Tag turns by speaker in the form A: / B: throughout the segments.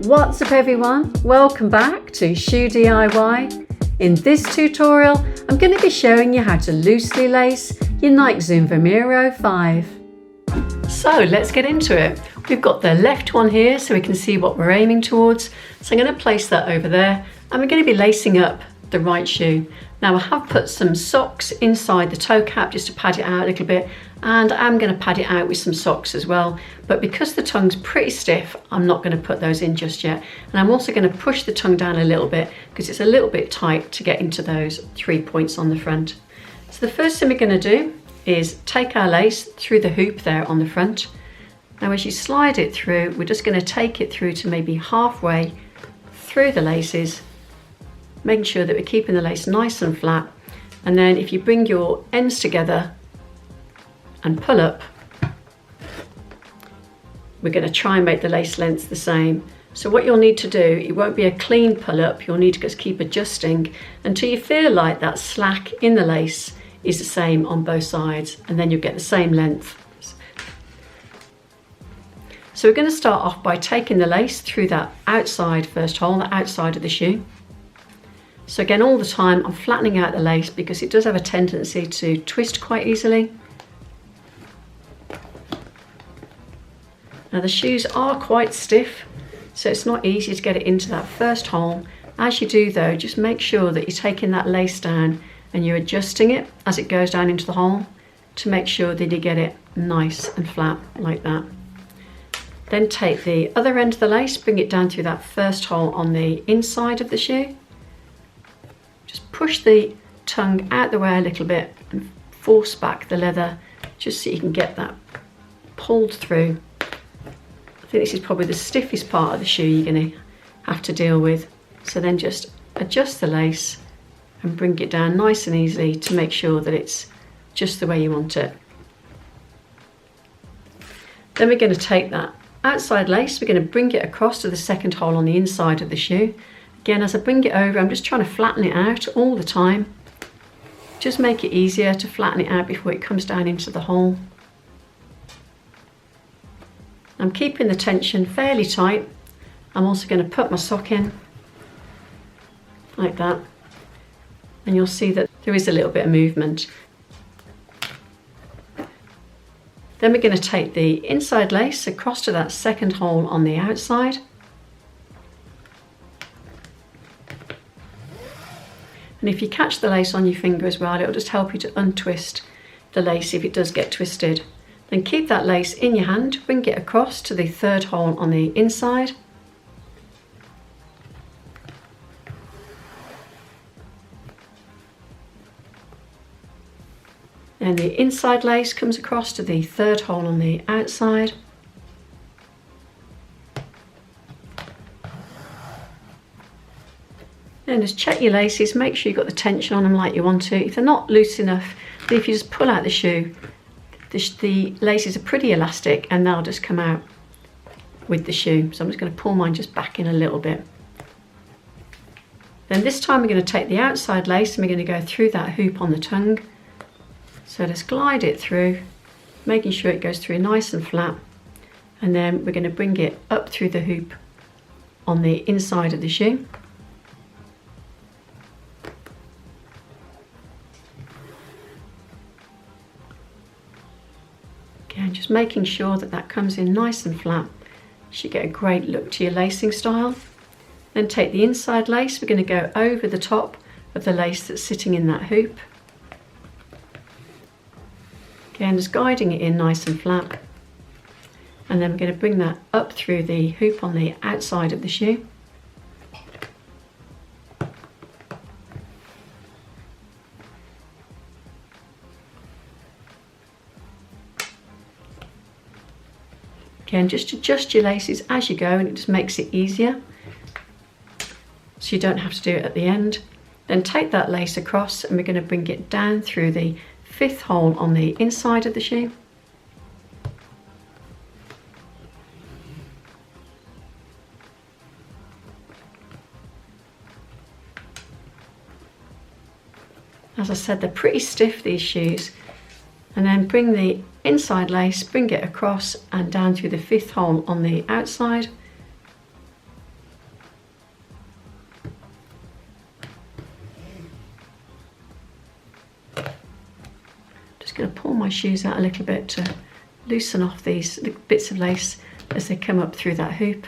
A: What's up everyone? Welcome back to Shoe DIY. In this tutorial, I'm going to be showing you how to loosely lace your Nike Zoom Vomero 5. So let's get into it. We've got the left one here so we can see what we're aiming towards. So I'm going to place that over there and we're going to be lacing up the right shoe. Now I have put some socks inside the toe cap just to pad it out a little bit, and I'm going to pad it out with some socks as well, but because the tongue's pretty stiff I'm not going to put those in just yet. And I'm also going to push the tongue down a little bit because it's a little bit tight to get into those 3 points on the front. So the first thing we're going to do is take our lace through the hoop there on the front. Now as you slide it through, we're just going to take it through to maybe halfway through the laces, making sure that we're keeping the lace nice and flat. And then if you bring your ends together and pull up, we're going to try and make the lace lengths the same. So what you'll need to do, it won't be a clean pull up, you'll need to just keep adjusting until you feel like that slack in the lace is the same on both sides, and then you'll get the same length. So we're going to start off by taking the lace through that outside first hole, the outside of the shoe. So again, all the time I'm flattening out the lace because it does have a tendency to twist quite easily. Now the shoes are quite stiff, so it's not easy to get it into that first hole. As you do though, just make sure that you're taking that lace down and you're adjusting it as it goes down into the hole to make sure that you get it nice and flat like that. Then take the other end of the lace, bring it down through that first hole on the inside of the shoe. Just push the tongue out the way a little bit and force back the leather just so you can get that pulled through. I think this is probably the stiffest part of the shoe you're going to have to deal with. So then just adjust the lace and bring it down nice and easily to make sure that it's just the way you want it. Then we're going to take that outside lace, we're going to bring it across to the second hole on the inside of the shoe. Again, as I bring it over, I'm just trying to flatten it out all the time. Just make it easier to flatten it out before it comes down into the hole. I'm keeping the tension fairly tight. I'm also going to put my sock in like that, and you'll see that there is a little bit of movement. Then we're going to take the inside lace across to that second hole on the outside. And if you catch the lace on your finger as well, it'll just help you to untwist the lace if it does get twisted. Then keep that lace in your hand, bring it across to the third hole on the inside. And the inside lace comes across to the third hole on the outside. And just check your laces, make sure you've got the tension on them like you want to. If they're not loose enough, then if you just pull out the shoe, the laces are pretty elastic and they'll just come out with the shoe. So I'm just going to pull mine just back in a little bit. Then this time we're going to take the outside lace and we're going to go through that hoop on the tongue. So just glide it through, making sure it goes through nice and flat. And then we're going to bring it up through the hoop on the inside of the shoe. Again, just making sure that that comes in nice and flat. You should get a great look to your lacing style. Then take the inside lace, we're going to go over the top of the lace that's sitting in that hoop. Again, just guiding it in nice and flat. And then we're going to bring that up through the hoop on the outside of the shoe. Again, just adjust your laces as you go and it just makes it easier. So you don't have to do it at the end. Then take that lace across and we're going to bring it down through the fifth hole on the inside of the shoe. As I said, they're pretty stiff, these shoes. And then bring the inside lace, bring it across and down through the fifth hole on the outside. just going to pull my shoes out a little bit to loosen off these bits of lace as they come up through that hoop.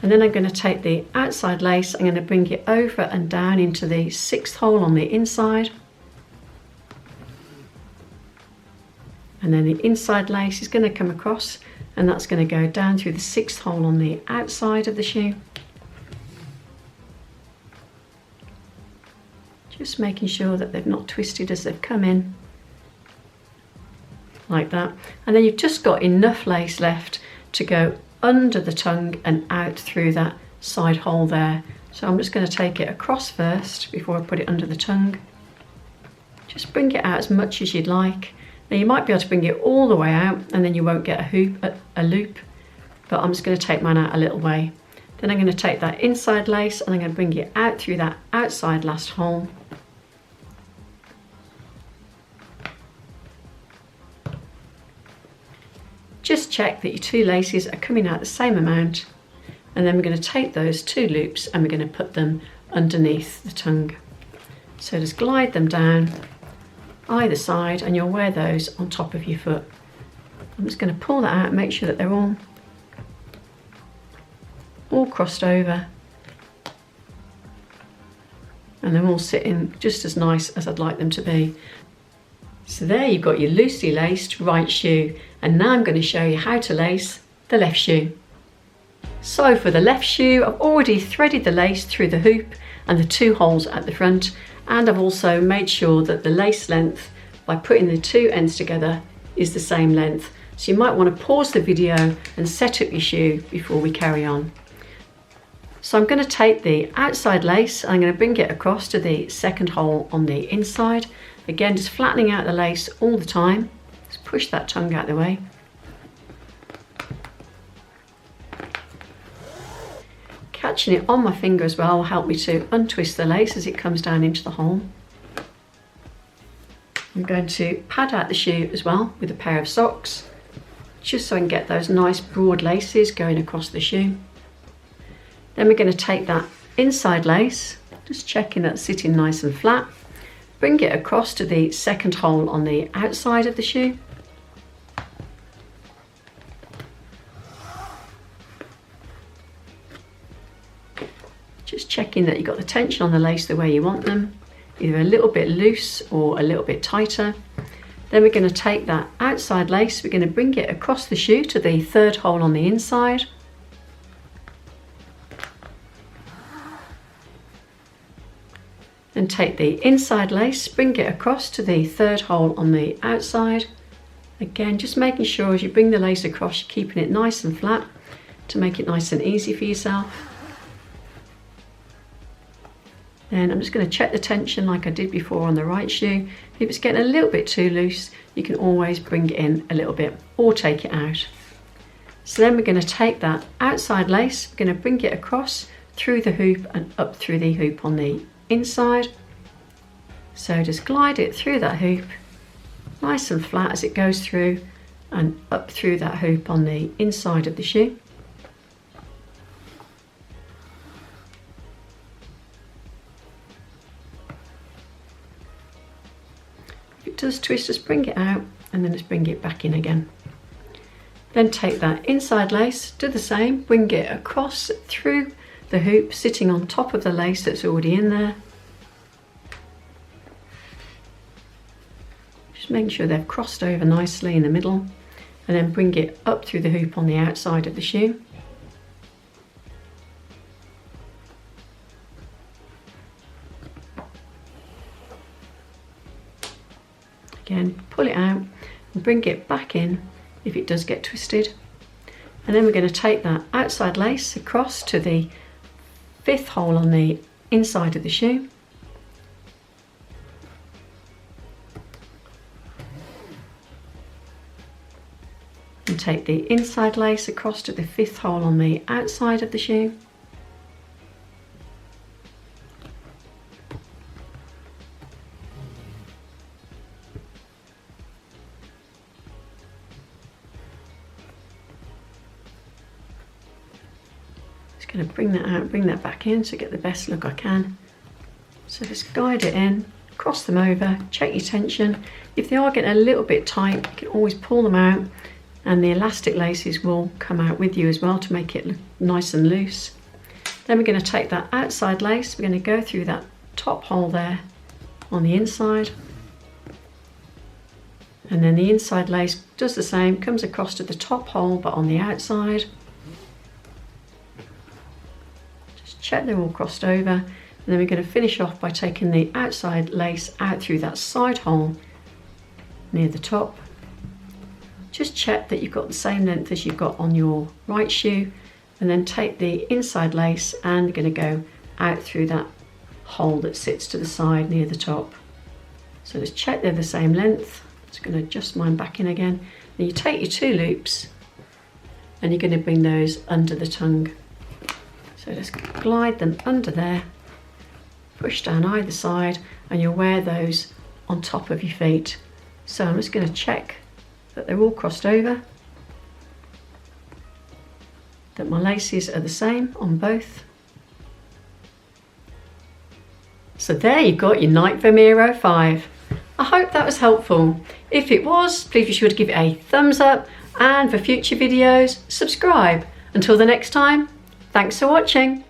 A: And then I'm going to take the outside lace, I'm going to bring it over and down into the 6th hole on the inside. And then the inside lace is going to come across, and that's going to go down through the 6th hole on the outside of the shoe. Just making sure that they've not twisted as they've come in, like that. And then you've just got enough lace left to go under the tongue and out through that side hole there. So I'm just going to take it across first before I put it under the tongue. Just bring it out as much as you'd like. Now you might be able to bring it all the way out and then you won't get a loop, but I'm just going to take mine out a little way. Then I'm going to take that inside lace and I'm going to bring it out through that outside last hole. Just check that your 2 laces are coming out the same amount, and then we're going to take those 2 loops and we're going to put them underneath the tongue. So just glide them down either side and you'll wear those on top of your foot. I'm just going to pull that out and make sure that they're all crossed over, and they're all sitting just as nice as I'd like them to be. So there you've got your loosely laced right shoe, and now I'm going to show you how to lace the left shoe. So for the left shoe, I've already threaded the lace through the hoop and the 2 holes at the front, and I've also made sure that the lace length by putting the 2 ends together is the same length. So you might want to pause the video and set up your shoe before we carry on. So I'm going to take the outside lace, I'm going to bring it across to the 2nd hole on the inside. Again, just flattening out the lace all the time. Just push that tongue out of the way. Catching it on my finger as well will help me to untwist the lace as it comes down into the hole. I'm going to pad out the shoe as well with a pair of socks, just so I can get those nice broad laces going across the shoe. Then we're going to take that inside lace, just checking that's sitting nice and flat. Bring it across to the 2nd hole on the outside of the shoe. Just checking that you've got the tension on the lace the way you want them, either a little bit loose or a little bit tighter. Then we're going to take that outside lace, we're going to bring it across the shoe to the 3rd hole on the inside. Then take the inside lace, bring it across to the 3rd hole on the outside. Again, just making sure as you bring the lace across, you're keeping it nice and flat to make it nice and easy for yourself. Then I'm just going to check the tension like I did before on the right shoe. If it's getting a little bit too loose, you can always bring it in a little bit or take it out. So then we're going to take that outside lace, we're going to bring it across through the hoop and up through the hoop on the inside. So just glide it through that hoop, nice and flat as it goes through and up through that hoop on the inside of the shoe. If it does twist, just bring it out and then just bring it back in again. Then take that inside lace, do the same, bring it across through the hoop, sitting on top of the lace that's already in there. Just making sure they've crossed over nicely in the middle, and then bring it up through the hoop on the outside of the shoe. Again, pull it out and bring it back in if it does get twisted. And then we're going to take that outside lace across to the 5th hole on the inside of the shoe. And take the inside lace across to the 5th hole on the outside of the shoe. Going to bring that out, bring that back in to get the best look I can. So just guide it in, cross them over, check your tension. If they are getting a little bit tight, you can always pull them out, and the elastic laces will come out with you as well to make it look nice and loose. Then we're going to take that outside lace, we're going to go through that top hole there on the inside, and then the inside lace does the same, comes across to the top hole but on the outside. Just check they're all crossed over, and then we're going to finish off by taking the outside lace out through that side hole near the top. Just check that you've got the same length as you've got on your right shoe, and then take the inside lace and you're going to go out through that hole that sits to the side near the top. So just check they're the same length. Just going to adjust mine back in again. Then you take your 2 loops and you're going to bring those under the tongue. So just glide them under there, push down either side, and you'll wear those on top of your feet. So I'm just going to check that they're all crossed over, that my laces are the same on both. So there you've got your Nike Vomero 5. I hope that was helpful. If it was, please be sure to give it a thumbs up, and for future videos, subscribe. Until the next time, thanks for watching.